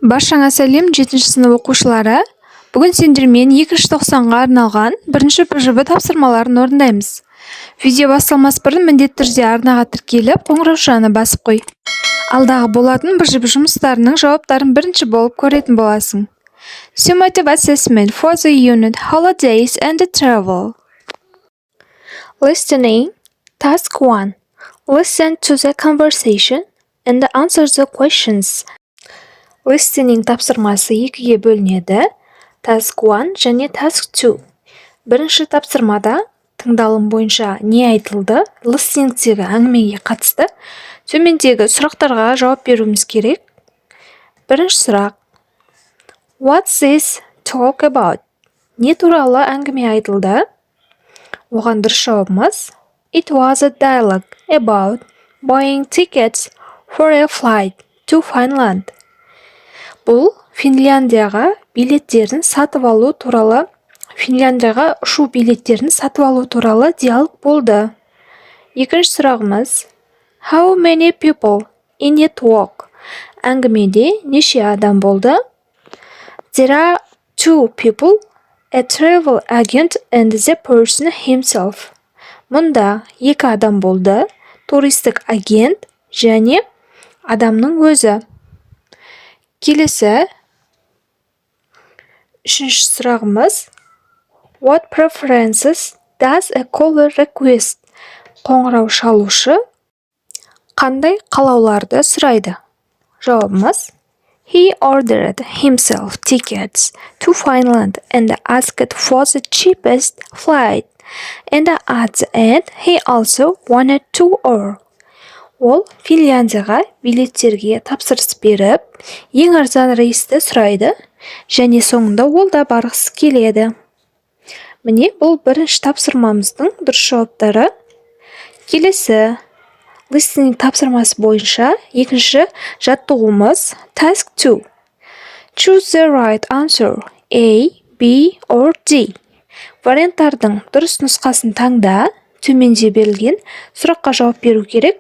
Баршаңа сәлем 7 сынып оқушылары. Бүгін сендермен 2-ші тоқсанға арналған бірінші ПЖБ тапсырмаларын орындаймыз. Видео басталмас бұрын міндетті түрде арнаға тіркеліп, қоңыраушаны басып қой. Алдағы болатын ПЖБ жұмыстарының жауаптарын бірінші болып көретін боласың. Summative assessment for the unit holidays and travel. Listening. Task 1. Listen to the conversation and answer the questions. Listening тапсырмасы екіге бөлінеді. Task 1 және Task 2. Бірінші тапсырмада тыңдалым бойынша не айтылды, listeningтегі әңгімеге қатысты төмендегі сұрақтарға жауап беруіміз керек. Бірінші сұрақ. What's this talk about? Не туралы әңгіме айтылды? Оған дұрыс жауабымыз It was a dialogue about buying tickets for a flight to Finland. Бұл Финляндияға билеттерін сатып алу туралы, Финляндияға ұшу билеттерін сатып алу туралы диалог болды. Екінші сұрағымыз How many people in it walk? Әңгімеде неше адам болды? There are 2 people, a travel agent and the person himself. Мұнда 2 адам болды, туристік агент және адамның өзі. Келесі, үшінші сұрағымыз What preferences does a caller request? Қоңырау шалушы қандай қалауларды сұрайды? Жауабымыз He ordered himself tickets to Finland and asked for the cheapest flight. And at the end, he also wanted to order. Ол Финляндияға билеттерге тапсырыс беріп, ең арзан рейсті сұрайды, және соңында ол да барғысы келеді. Міне бұл бірінші тапсырмамыздың дұрыс жауаптары. Келесі, listening тапсырмасы бойынша екінші жаттығуымыз Task 2. Choose the right answer, A, B or D. Варианттардың дұрыс нұсқасын таңда, төменде берілген сұраққа жауап беру керек.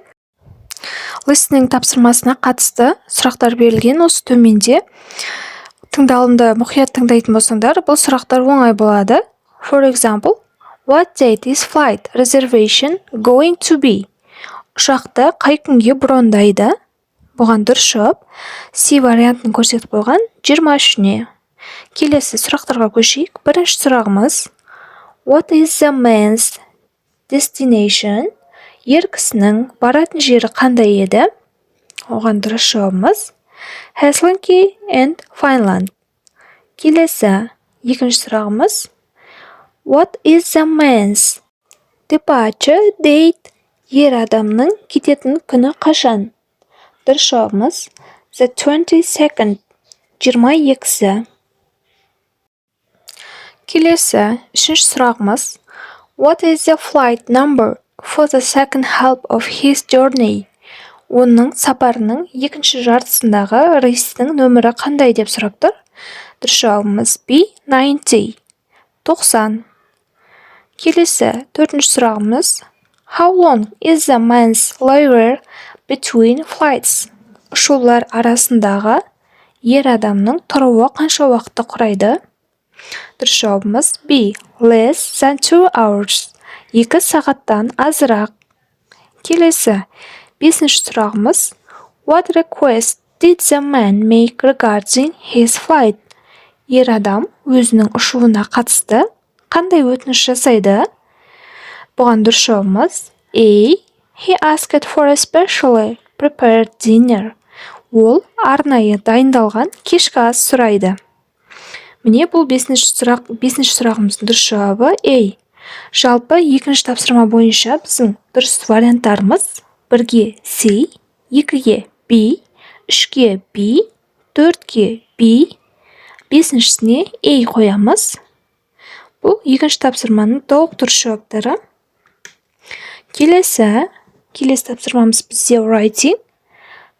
Listening тапсырмасына қатысты сұрақтар берілген осы төменде. Тыңдалымды мұқият тыңдайтын болсаңдар, бұл сұрақтар оңай болады. For example, what date is flight reservation going to be? Ұшақты қай күнге брондайды? Бұған дұрыс жауап C вариантын көрсетіп қойған 23-не. Келесі сұрақтарға көшейік. Бірінші сұрағымыз What is the man's destination? Ер кісінің баратын жері қандай еді? Оған дұрыс жауабымыз Helsinki and Finland. Келесі, екінші сұрағымыз What is the man's departure date? Ер адамның кететін күні қашан? Дұрыс жауабымыз The 22nd, 22-сі. Келесі, үшінші сұрағымыз What is the flight number for the second half of his journey? Оның сапарының екінші жартысындағы рейстің нөмірі қандай деп сұрап тұр? Дұрыс жауабымыз B, 90. 90. Келесі, төртінші сұрағымыз How long is the man's layover between flights? Ұшулар арасындағы ер адамның тұруы қанша уақытты құрайды? Дұрыс жауабымыз B, less than 2 hours. 2 сағаттан азырақ. Келесі, бесінші сұрағымыз What request did the man make regarding his flight? Ер адам өзінің ұшуына қатысты қандай өтініш жасайды? Бұған дұрыс жауабымыз A. He asked for a specially prepared dinner. Ол арнайы дайындалған кешкі ас сұрайды. Міне бұл бесінші сұрағымыздың дұрыс жауабы A. Жалпы екінші тапсырма бойынша біздің дұрыс варианттарымыз 1-ге C, 2-ге B, 3-ге B, 4-ге B, 5-сіне A қоямыз. Бұл екінші тапсырманың толық дұрыс жауаптары. Келесі тапсырмамыз бізде writing.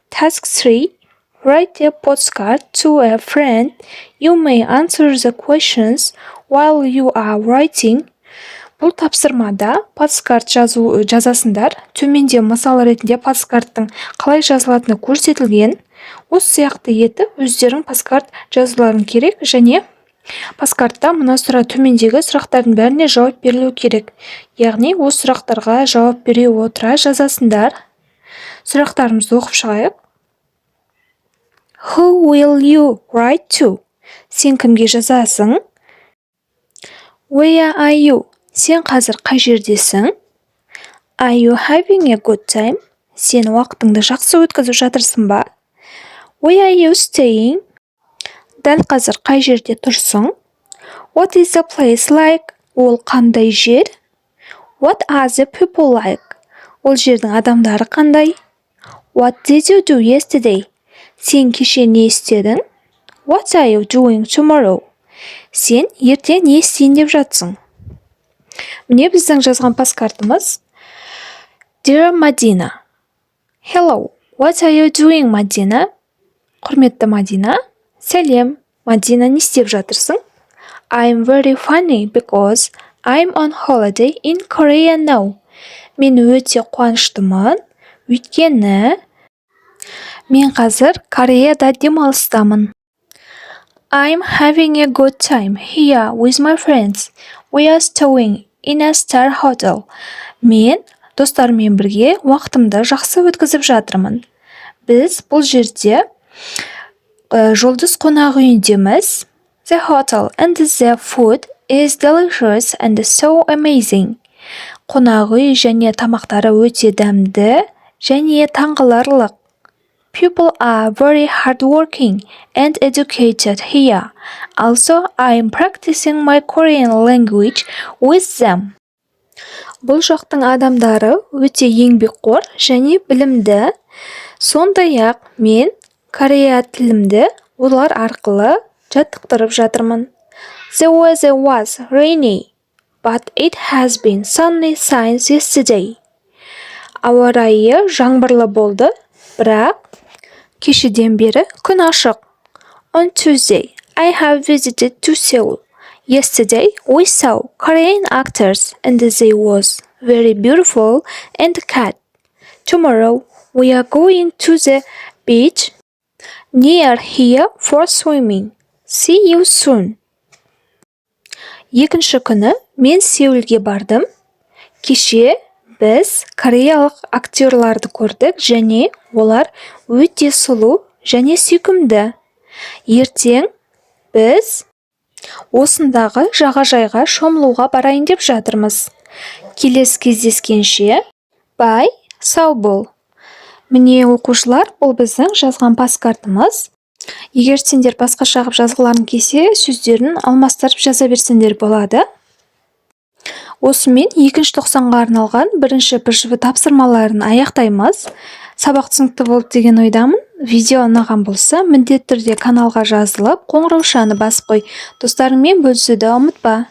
Task 3. Write a postcard to a friend. You may answer the questions while you are writing. Бұл тапсырмада посткарт жазасындар. Төменде мысал ретінде посткарттың қалай жазылатыны көрсетілген. Осы сияқты етіп өздерің паскарт жазуларың керек және паскартта мына төмендегі сұрақтардың бәріне жауап берілу керек. Яғни осы сұрақтарға жауап бере отыра жазасыңдар. Сұрақтарымызды оқып шығайық. Who will you write to? Сен кімге жазасың? Where are you? Сен қазір қай жердесің? Are you having a good time? Сен уақытыңды жақсы өткізіп жатырсың ба? Where are you staying? Дәл қазір қай жерде тұрсың? What is the place like? Ол қандай жер? What are the people like? Ол жердің адамдары қандай? What did you do yesterday? Сен кеше не істедің? What are you doing tomorrow? Сен ертең не істейін деп жатсың? Міне біздің жазған паскартымыз. Dear Madina. Hello, what are you doing, Madina? Құрметті Мадина. Сәлем, Мадина, не істеп жатырсың? I'm very funny because I'm on holiday in Korea now. Мен өте қуаныштымын, өйткені мен қазір Кореяда демалыстамын. I'm having a good time here with my friends. We are staying in a star hotel. Мен достарыммен бірге уақытымды жақсы өткізіп жатырмын. Біз бұл жерде жұлдыз қонақ үйіндеміз. The hotel and the food is delicious and so amazing. Қонақ үй және тамақтары өте дәмді және таңғаларлық. People are very hardworking and educated here. Also, I am practicing my Korean language with them. Бұл жақтың адамдары өте еңбекқор және білімді. Сондай-ақ мен Корея тілімді олар арқылы жаттықтырып жатырмын. The weather was rainy, but it has been sunny since yesterday. Ауа райы жаңбырлы болды, бірақ кешеден бері күн ашық. On Tuesday, I have visited to Seoul. Yesterday, we saw Korean actors and they was very beautiful and cat. Tomorrow, we are going to the beach near here for swimming. See you soon. Екінші күні мен Сеулге бардым. Кеше біз кореялық актерларды көрдік және олар өте сұлу және сүйкімді. Ертең біз осындағы жағажайға шомылуға барайын деп жатырмыз. Келесі кездескенше, бай, сау бол. Міне оқушылар, бұл біздің жазған паскартымыз. Егер сендер басқаша қылып жазғыларың келсе, сөздерін алмастырып жаза берсеңдер болады. Осымен екінші тоқсанға арналған бірінші ПШВ тапсырмаларын аяқтаймыз. Сабақ түсінікті болды деген ойдамын. Видео ұнаған болса, міндетті түрде каналға жазылып, қоңыраушаны басып қой. Достарыңмен бөлісуді ұмытпа.